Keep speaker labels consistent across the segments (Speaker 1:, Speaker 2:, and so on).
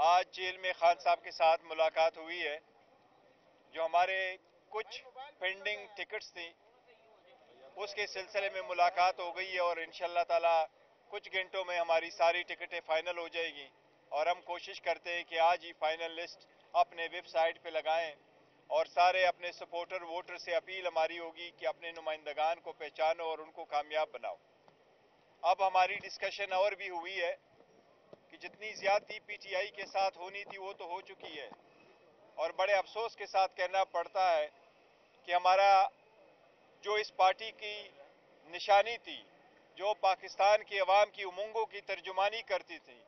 Speaker 1: آج جیل میں خان صاحب کے ساتھ ملاقات ہوئی ہے. جو ہمارے کچھ پینڈنگ ٹکٹس تھیں اس کے سلسلے میں ملاقات ہو گئی ہے اور انشاءاللہ تعالی کچھ گھنٹوں میں ہماری ساری ٹکٹیں فائنل ہو جائے گی اور ہم کوشش کرتے ہیں کہ آج ہی فائنل لسٹ اپنے ویب سائٹ پہ لگائیں اور سارے اپنے سپورٹر ووٹر سے اپیل ہماری ہوگی کہ اپنے نمائندگان کو پہچانو اور ان کو کامیاب بناؤ. اب ہماری ڈسکشن اور بھی ہوئی ہے کہ جتنی زیادتی پی ٹی آئی کے ساتھ ہونی تھی وہ تو ہو چکی ہے اور بڑے افسوس کے ساتھ کہنا پڑتا ہے کہ ہمارا جو اس پارٹی کی نشانی تھی جو پاکستان کی عوام کی امنگوں کی ترجمانی کرتی تھی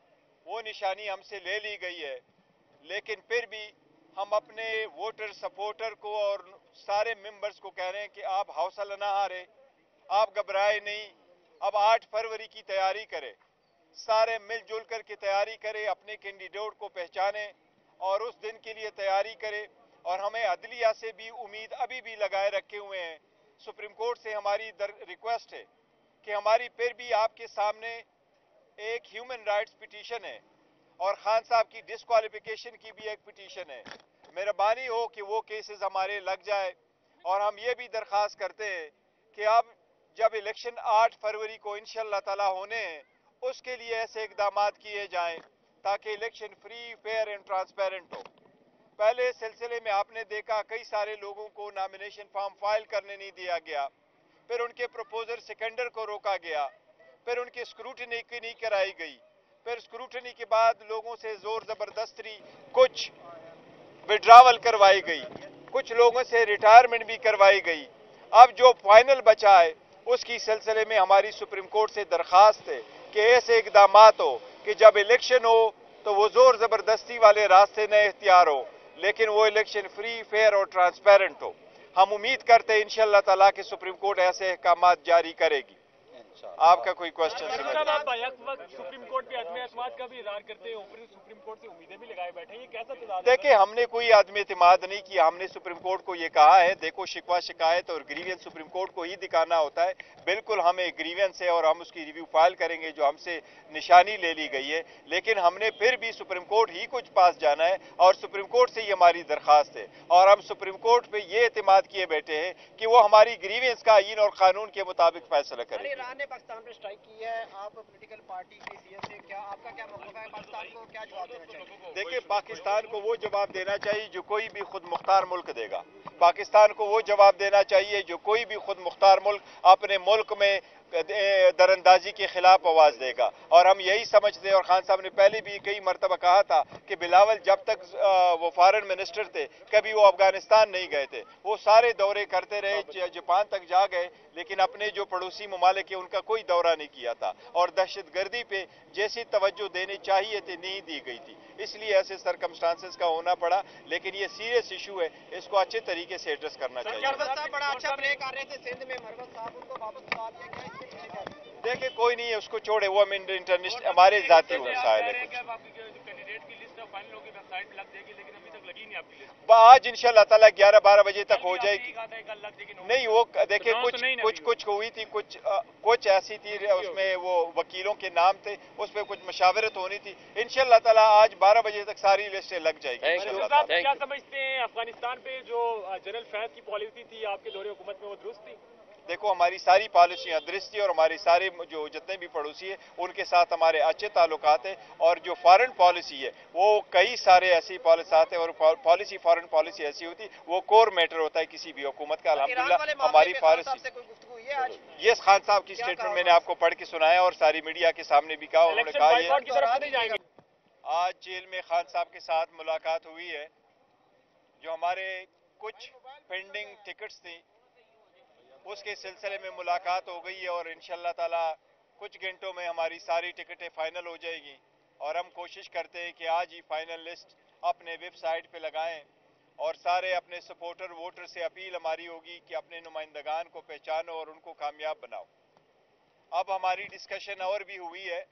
Speaker 1: وہ نشانی ہم سے لے لی گئی ہے. لیکن پھر بھی ہم اپنے ووٹر سپورٹر کو اور سارے ممبرز کو کہہ رہے ہیں کہ آپ حوصلہ نہ ہارے, آپ گھبرائے نہیں. اب 8 فروری کی تیاری کرے, سارے مل جل کر کے تیاری کرے, اپنے کینڈیڈیٹ کو پہچانے اور اس دن کے لیے تیاری کرے. اور ہمیں عدلیہ سے بھی امید ابھی بھی لگائے رکھے ہوئے ہیں. سپریم کورٹ سے ہماری ریکویسٹ ہے کہ ہماری پھر بھی آپ کے سامنے ایک ہیومن رائٹس پٹیشن ہے اور خان صاحب کی ڈسکوالیفیکیشن کی بھی ایک پٹیشن ہے. مہربانی ہو کہ وہ کیسز ہمارے لگ جائے اور ہم یہ بھی درخواست کرتے ہیں کہ اب جب الیکشن 8 فروری کو انشاءاللہ تعالی ہونے ہیں اس کے لیے ایسے اقدامات کیے جائیں تاکہ election free fair and transparent ہو. پہلے سلسلے میں آپ نے دیکھا کئی سارے لوگوں کو نامینیشن فارم فائل کرنے نہیں دیا گیا, پھر ان کے پروپوزر سیکنڈر کو روکا گیا, پھر ان کی اسکروٹنی نہیں کرائی گئی, پھر اسکروٹنی کے بعد لوگوں سے زور زبردستی کچھ وڈراول کروائی گئی, کچھ لوگوں سے ریٹائرمنٹ بھی کروائی گئی. اب جو فائنل بچا ہے اس کی سلسلے میں ہماری سپریم کورٹ سے درخواست ہے کہ ایسے اقدامات ہو کہ جب الیکشن ہو تو وہ زور زبردستی والے راستے نہ اختیار ہو لیکن وہ الیکشن فری فیئر اور ٹرانسپیرنٹ ہو. ہم امید کرتے ہیں انشاءاللہ تعالیٰ کہ سپریم کورٹ ایسے احکامات جاری کرے گی. آپ کا کوئی کوشچن
Speaker 2: صاحب آپ بیک وقت سپریم کورٹ پہ عدم اعتماد کا بھی اظہار کرتے ہیں, اوپر سپریم کورٹ سے امیدیں بھی لگائے بیٹھے ہیں, یہ کیسا تضاد ہے؟
Speaker 1: دیکھیں ہم نے کوئی عدم اعتماد نہیں کیا, ہم نے سپریم کورٹ کو یہ کہا ہے دیکھو شکوہ شکایت اور گریوینس سپریم کورٹ کو ہی دکھانا ہوتا ہے. بالکل ہمیں گریوینس ہے اور ہم اس کی ریویو فائل کریں گے جو ہم سے نشانی لے لی گئی ہے, لیکن ہم نے پھر بھی سپریم کورٹ ہی کچھ پاس جانا ہے اور سپریم کورٹ سے یہ ہماری درخواست ہے اور ہم سپریم کورٹ پہ یہ اعتماد کیے بیٹھے ہیں کہ وہ ہماری گریوینس کا آئین اور قانون کے مطابق فیصلہ کرے.
Speaker 3: ایران نے پاکستان پہ اسٹرائک کی ہے, آپ پولیٹیکل پارٹی کی حیثیت سے کیا آپ کا کیا موقف ہے, پاکستان کو کیا جواب دینا چاہیے؟
Speaker 1: دیکھیں پاکستان کو وہ جواب دینا چاہیے جو کوئی بھی خود مختار ملک دے گا. پاکستان کو وہ جواب دینا چاہیے جو کوئی بھی خود مختار ملک اپنے ملک میں دراندازی کے خلاف آواز دے گا. اور ہم یہی سمجھتے ہیں اور خان صاحب نے پہلے بھی کئی مرتبہ کہا تھا کہ بلاول جب تک وہ فارن منسٹر تھے کبھی وہ افغانستان نہیں گئے تھے, وہ سارے دورے کرتے رہے, جاپان تک جا گئے لیکن اپنے جو پڑوسی ممالک ہیں ان کا کوئی دورہ نہیں کیا تھا اور دہشت گردی پہ جیسی توجہ دینی چاہیے تھی نہیں دی گئی تھی, اس لیے ایسے سرکمسٹانسز کا ہونا پڑا. لیکن یہ سیریس ایشو ہے, اس کو اچھے طریقے سے ایڈریس کرنا چاہیے.
Speaker 3: بڑا اچھا پلے کر رہے تھے سندھ میں, مروت صاحب ان کو واپس بلا دیا گیا, اس کے پیچھے کیا ہے؟
Speaker 1: دیکھیں کوئی نہیں ہے, اس کو چھوڑے, وہ انٹرنیشنل ہمارے ذاتی مسائل ہے. آج انشاءاللہ تعالیٰ 11-12 بجے تک ہو جائے گی. نہیں وہ دیکھیں کچھ ہوئی تھی, کچھ ایسی تھی اس میں وہ وکیلوں کے نام تھے, اس پہ کچھ مشاورت ہونی تھی. انشاءاللہ تعالیٰ آج 12 بجے تک ساری لسٹیں لگ جائے گی.
Speaker 2: کیا سمجھتے ہیں افغانستان پہ جو جنرل فیض کی پالیسی تھی آپ کے دور حکومت میں وہ درست تھی؟
Speaker 1: دیکھو ہماری ساری پالیسیاں درست تھی اور ہماری سارے جو جتنے بھی پڑوسی ہیں ان کے ساتھ ہمارے اچھے تعلقات ہیں. اور جو فارن پالیسی ہے وہ کئی سارے ایسی پالیسیات ہیں اور پالیسی فارن پالیسی ایسی ہوتی وہ کور میٹر ہوتا ہے کسی بھی حکومت کا. الحمدللہ ہماری پالیسی یہ خان صاحب کی اسٹیٹمنٹ میں نے آپ کو پڑھ کے سنایا اور ساری میڈیا کے سامنے بھی کہا, انہوں نے کہا یہ آج جیل میں خان صاحب کے ساتھ ملاقات ہوئی ہے. جو ہمارے کچھ پینڈنگ ٹکٹس تھیں اس کے سلسلے میں ملاقات ہو گئی ہے اور انشاءاللہ تعالی کچھ گھنٹوں میں ہماری ساری ٹکٹیں فائنل ہو جائے گی اور ہم کوشش کرتے ہیں کہ آج ہی فائنل لسٹ اپنے ویب سائٹ پہ لگائیں اور سارے اپنے سپورٹر ووٹر سے اپیل ہماری ہوگی کہ اپنے نمائندگان کو پہچانو اور ان کو کامیاب بناؤ. اب ہماری ڈسکشن اور بھی ہوئی ہے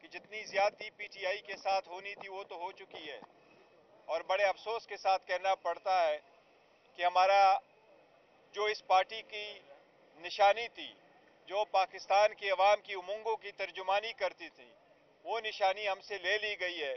Speaker 1: کہ جتنی زیادتی پی ٹی آئی کے ساتھ ہونی تھی وہ تو ہو چکی ہے اور بڑے افسوس کے ساتھ کہنا پڑتا ہے کہ ہمارا جو اس پارٹی کی نشانی تھی جو پاکستان کی عوام کی امنگوں کی ترجمانی کرتی تھی وہ نشانی ہم سے لے لی گئی ہے.